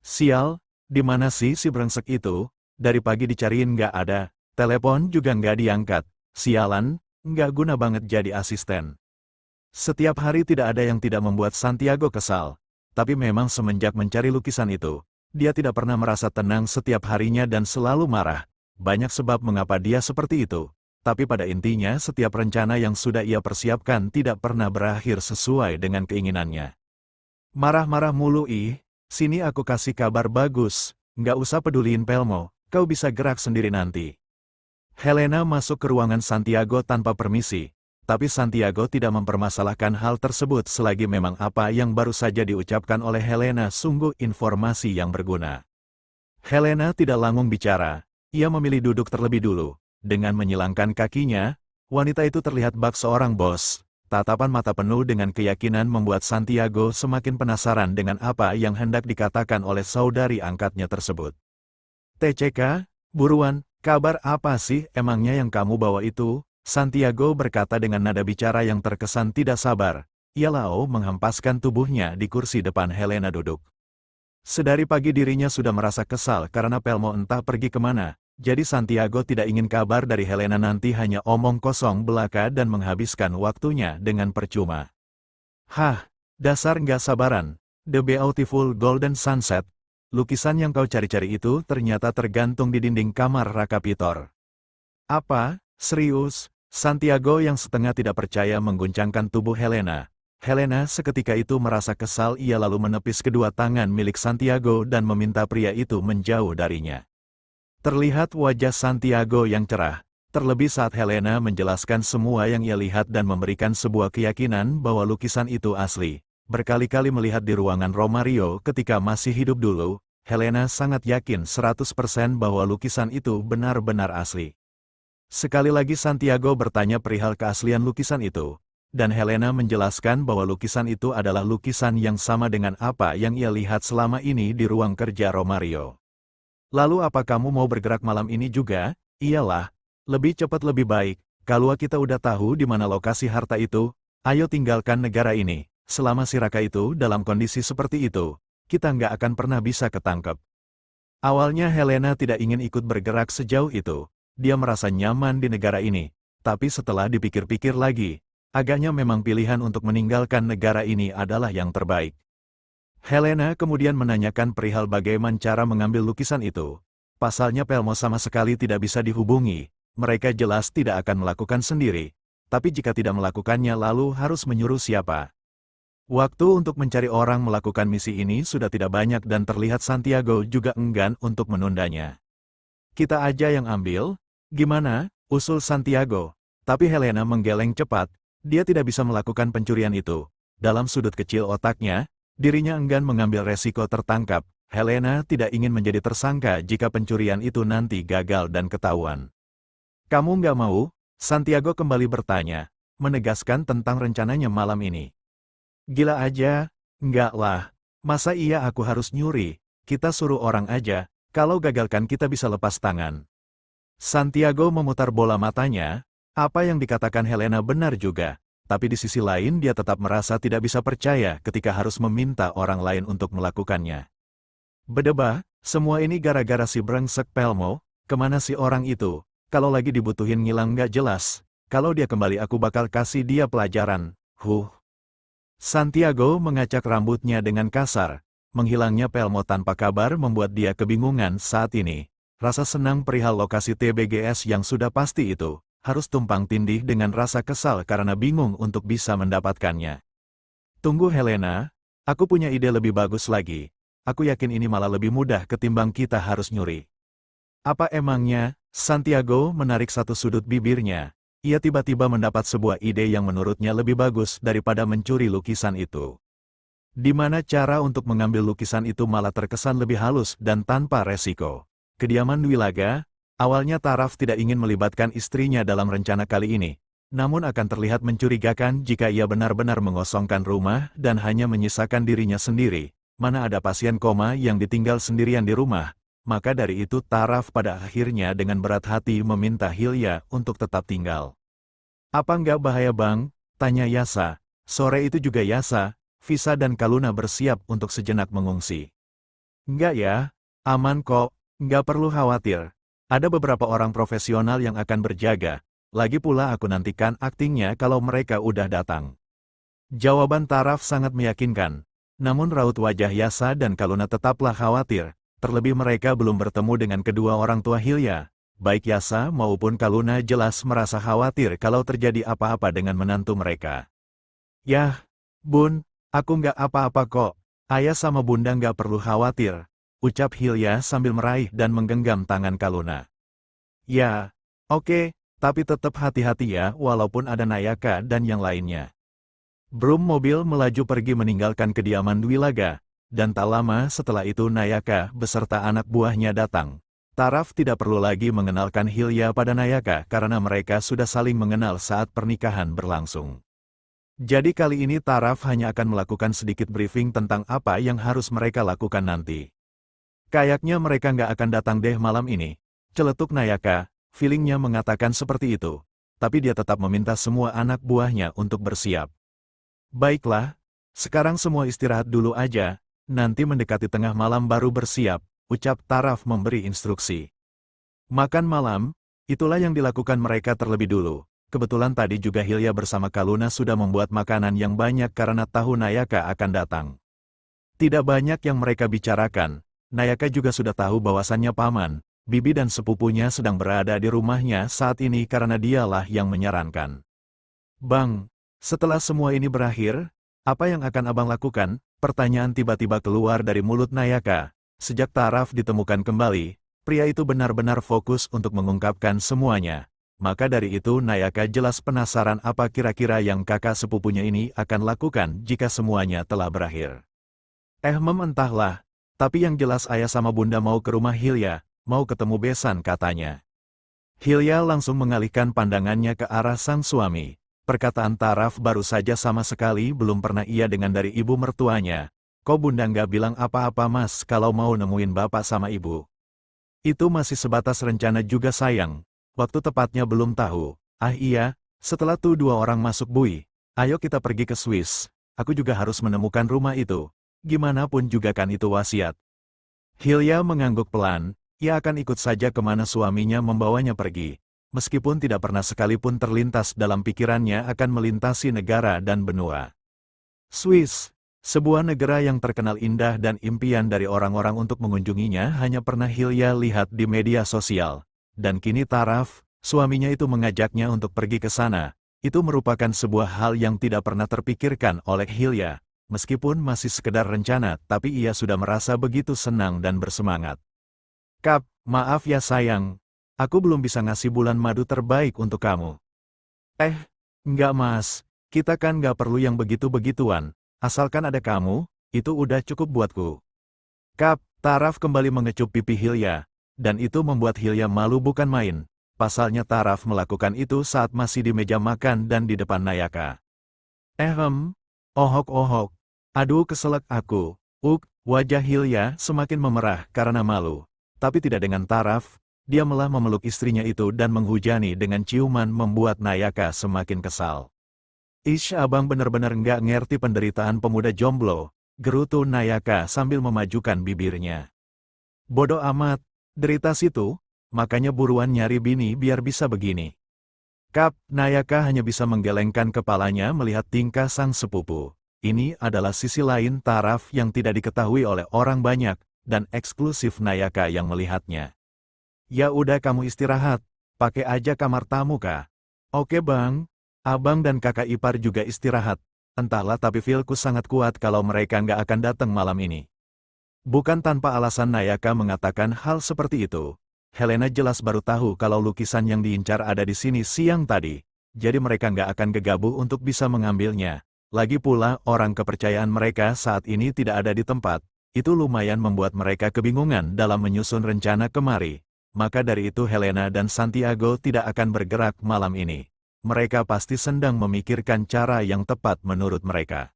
Sial, di mana sih si brengsek itu? Dari pagi dicariin nggak ada, telepon juga nggak diangkat. Sialan, nggak guna banget jadi asisten. Setiap hari tidak ada yang tidak membuat Santiago kesal. Tapi memang semenjak mencari lukisan itu, dia tidak pernah merasa tenang setiap harinya dan selalu marah. Banyak sebab mengapa dia seperti itu. Tapi pada intinya setiap rencana yang sudah ia persiapkan tidak pernah berakhir sesuai dengan keinginannya. Marah-marah mulu ih, sini aku kasih kabar bagus, nggak usah peduliin Pelmo, kau bisa gerak sendiri nanti. Helena masuk ke ruangan Santiago tanpa permisi, tapi Santiago tidak mempermasalahkan hal tersebut selagi memang apa yang baru saja diucapkan oleh Helena sungguh informasi yang berguna. Helena tidak langsung bicara, ia memilih duduk terlebih dulu. Dengan menyilangkan kakinya, wanita itu terlihat bak seorang bos. Tatapan mata penuh dengan keyakinan membuat Santiago semakin penasaran dengan apa yang hendak dikatakan oleh saudari angkatnya tersebut. TCK, buruan, kabar apa sih emangnya yang kamu bawa itu? Santiago berkata dengan nada bicara yang terkesan tidak sabar. Ia lalu menghempaskan tubuhnya di kursi depan Helena duduk. Sedari pagi dirinya sudah merasa kesal karena Pelmo entah pergi kemana. Jadi Santiago tidak ingin kabar dari Helena nanti hanya omong kosong belaka dan menghabiskan waktunya dengan percuma. Hah, dasar nggak sabaran. The Beautiful Golden Sunset. Lukisan yang kau cari-cari itu ternyata tergantung di dinding kamar Rakapitor. Apa? Serius? Santiago yang setengah tidak percaya mengguncangkan tubuh Helena. Helena seketika itu merasa kesal, ia lalu menepis kedua tangan milik Santiago dan meminta pria itu menjauh darinya. Terlihat wajah Santiago yang cerah, terlebih saat Helena menjelaskan semua yang ia lihat dan memberikan sebuah keyakinan bahwa lukisan itu asli. Berkali-kali melihat di ruangan Romario ketika masih hidup dulu, Helena sangat yakin 100% bahwa lukisan itu benar-benar asli. Sekali lagi Santiago bertanya perihal keaslian lukisan itu, dan Helena menjelaskan bahwa lukisan itu adalah lukisan yang sama dengan apa yang ia lihat selama ini di ruang kerja Romario. Lalu apa kamu mau bergerak malam ini juga? Iyalah, lebih cepat lebih baik, kalau kita udah tahu di mana lokasi harta itu, ayo tinggalkan negara ini. Selama si Raka itu dalam kondisi seperti itu, kita nggak akan pernah bisa ketangkep. Awalnya Helena tidak ingin ikut bergerak sejauh itu, dia merasa nyaman di negara ini, tapi setelah dipikir-pikir lagi, agaknya memang pilihan untuk meninggalkan negara ini adalah yang terbaik. Helena kemudian menanyakan perihal bagaimana cara mengambil lukisan itu. Pasalnya Pelmo sama sekali tidak bisa dihubungi, mereka jelas tidak akan melakukan sendiri. Tapi jika tidak melakukannya lalu harus menyuruh siapa? Waktu untuk mencari orang melakukan misi ini sudah tidak banyak dan terlihat Santiago juga enggan untuk menundanya. Kita aja yang ambil, gimana? Usul Santiago. Tapi Helena menggeleng cepat, dia tidak bisa melakukan pencurian itu. Dalam sudut kecil otaknya, dirinya enggan mengambil resiko tertangkap. Helena tidak ingin menjadi tersangka jika pencurian itu nanti gagal dan ketahuan. Kamu nggak mau? Santiago kembali bertanya, menegaskan tentang rencananya malam ini. Gila aja, nggak lah. Masa iya aku harus nyuri? Kita suruh orang aja, kalau gagalkan kita bisa lepas tangan. Santiago memutar bola matanya, apa yang dikatakan Helena benar juga. Tapi di sisi lain dia tetap merasa tidak bisa percaya ketika harus meminta orang lain untuk melakukannya. Bedebah, semua ini gara-gara si brengsek Pelmo, kemana si orang itu? Kalau lagi dibutuhin ngilang nggak jelas, kalau dia kembali aku bakal kasih dia pelajaran. Santiago mengacak rambutnya dengan kasar, menghilangnya Pelmo tanpa kabar membuat dia kebingungan saat ini. Rasa senang perihal lokasi TBGS yang sudah pasti itu harus tumpang tindih dengan rasa kesal karena bingung untuk bisa mendapatkannya. Tunggu Helena, aku punya ide lebih bagus lagi. Aku yakin ini malah lebih mudah ketimbang kita harus nyuri. Apa emangnya? Santiago menarik satu sudut bibirnya. Ia tiba-tiba mendapat sebuah ide yang menurutnya lebih bagus daripada mencuri lukisan itu. Di mana cara untuk mengambil lukisan itu malah terkesan lebih halus dan tanpa resiko. Kediaman Dwilaga. Awalnya Taraf tidak ingin melibatkan istrinya dalam rencana kali ini, namun akan terlihat mencurigakan jika ia benar-benar mengosongkan rumah dan hanya menyisakan dirinya sendiri. Mana ada pasien koma yang ditinggal sendirian di rumah, maka dari itu Taraf pada akhirnya dengan berat hati meminta Hilya untuk tetap tinggal. Apa nggak bahaya bang? Tanya Yasa. Sore itu juga Yasa, Visa dan Kaluna bersiap untuk sejenak mengungsi. Enggak ya, aman kok, nggak perlu khawatir. Ada beberapa orang profesional yang akan berjaga, lagi pula aku nantikan aktingnya kalau mereka udah datang. Jawaban Taraf sangat meyakinkan. Namun raut wajah Yasa dan Kaluna tetaplah khawatir, terlebih mereka belum bertemu dengan kedua orang tua Hilya. Baik Yasa maupun Kaluna jelas merasa khawatir kalau terjadi apa-apa dengan menantu mereka. Yah, Bun, aku nggak apa-apa kok. Ayah sama Bunda nggak perlu khawatir, ucap Hilya sambil meraih dan menggenggam tangan Kaluna. Ya, oke, tapi tetap hati-hati ya walaupun ada Nayaka dan yang lainnya. Brum mobil melaju pergi meninggalkan kediaman Dwi Laga, dan tak lama setelah itu Nayaka beserta anak buahnya datang. Taraf tidak perlu lagi mengenalkan Hilya pada Nayaka karena mereka sudah saling mengenal saat pernikahan berlangsung. Jadi kali ini Taraf hanya akan melakukan sedikit briefing tentang apa yang harus mereka lakukan nanti. Kayaknya mereka nggak akan datang deh malam ini, celetuk Nayaka, feelingnya mengatakan seperti itu. Tapi dia tetap meminta semua anak buahnya untuk bersiap. Baiklah, sekarang semua istirahat dulu aja, nanti mendekati tengah malam baru bersiap, ucap Taraf memberi instruksi. Makan malam, itulah yang dilakukan mereka terlebih dulu. Kebetulan tadi juga Hilya bersama Kaluna sudah membuat makanan yang banyak karena tahu Nayaka akan datang. Tidak banyak yang mereka bicarakan, Nayaka juga sudah tahu bahwasannya paman, bibi dan sepupunya sedang berada di rumahnya saat ini karena dialah yang menyarankan. Bang, setelah semua ini berakhir, apa yang akan abang lakukan? Pertanyaan tiba-tiba keluar dari mulut Nayaka. Sejak Taraf ditemukan kembali, pria itu benar-benar fokus untuk mengungkapkan semuanya. Maka dari itu Nayaka jelas penasaran apa kira-kira yang kakak sepupunya ini akan lakukan jika semuanya telah berakhir. Entahlah, tapi yang jelas ayah sama bunda mau ke rumah Hilya, mau ketemu besan katanya. Hilya langsung mengalihkan pandangannya ke arah sang suami. Perkataan Taraf baru saja sama sekali belum pernah ia dengar dari ibu mertuanya. Kok bunda nggak bilang apa-apa mas kalau mau nemuin bapak sama ibu? Itu masih sebatas rencana juga sayang. Waktu tepatnya belum tahu. Ah iya, setelah tuh dua orang masuk bui, ayo kita pergi ke Swiss. Aku juga harus menemukan rumah itu. Gimana pun juga kan itu wasiat. Hilya mengangguk pelan, ia akan ikut saja kemana suaminya membawanya pergi. Meskipun tidak pernah sekalipun terlintas dalam pikirannya akan melintasi negara dan benua. Swiss, sebuah negara yang terkenal indah dan impian dari orang-orang untuk mengunjunginya hanya pernah Hilya lihat di media sosial. Dan kini Taraf, suaminya itu mengajaknya untuk pergi ke sana. Itu merupakan sebuah hal yang tidak pernah terpikirkan oleh Hilya. Meskipun masih sekedar rencana, tapi ia sudah merasa begitu senang dan bersemangat. Kap, maaf ya sayang. Aku belum bisa ngasih bulan madu terbaik untuk kamu. Enggak mas. Kita kan nggak perlu yang begitu-begituan. Asalkan ada kamu, itu udah cukup buatku. Kap, Taraf kembali mengecup pipi Hilya. Dan itu membuat Hilya malu bukan main. Pasalnya Taraf melakukan itu saat masih di meja makan dan di depan Nayaka. Ohok-ohok. Aduh keselak aku. Wajah Hilya semakin memerah karena malu. Tapi tidak dengan Taraf, dia malah memeluk istrinya itu dan menghujani dengan ciuman membuat Nayaka semakin kesal. Ish abang benar-benar nggak ngerti penderitaan pemuda jomblo, gerutu Nayaka sambil memajukan bibirnya. Bodoh amat. Derita situ, makanya buruan nyari bini biar bisa begini. Kap, Nayaka hanya bisa menggelengkan kepalanya melihat tingkah sang sepupu. Ini adalah sisi lain Taraf yang tidak diketahui oleh orang banyak, dan eksklusif Nayaka yang melihatnya. Ya udah kamu istirahat, pakai aja kamar tamu kah? Oke bang, abang dan kakak ipar juga istirahat. Entahlah tapi feelku sangat kuat kalau mereka nggak akan datang malam ini. Bukan tanpa alasan Nayaka mengatakan hal seperti itu. Helena jelas baru tahu kalau lukisan yang diincar ada di sini siang tadi. Jadi mereka nggak akan gegabah untuk bisa mengambilnya. Lagi pula orang kepercayaan mereka saat ini tidak ada di tempat. Itu lumayan membuat mereka kebingungan dalam menyusun rencana kemari. Maka dari itu Helena dan Santiago tidak akan bergerak malam ini. Mereka pasti sedang memikirkan cara yang tepat menurut mereka.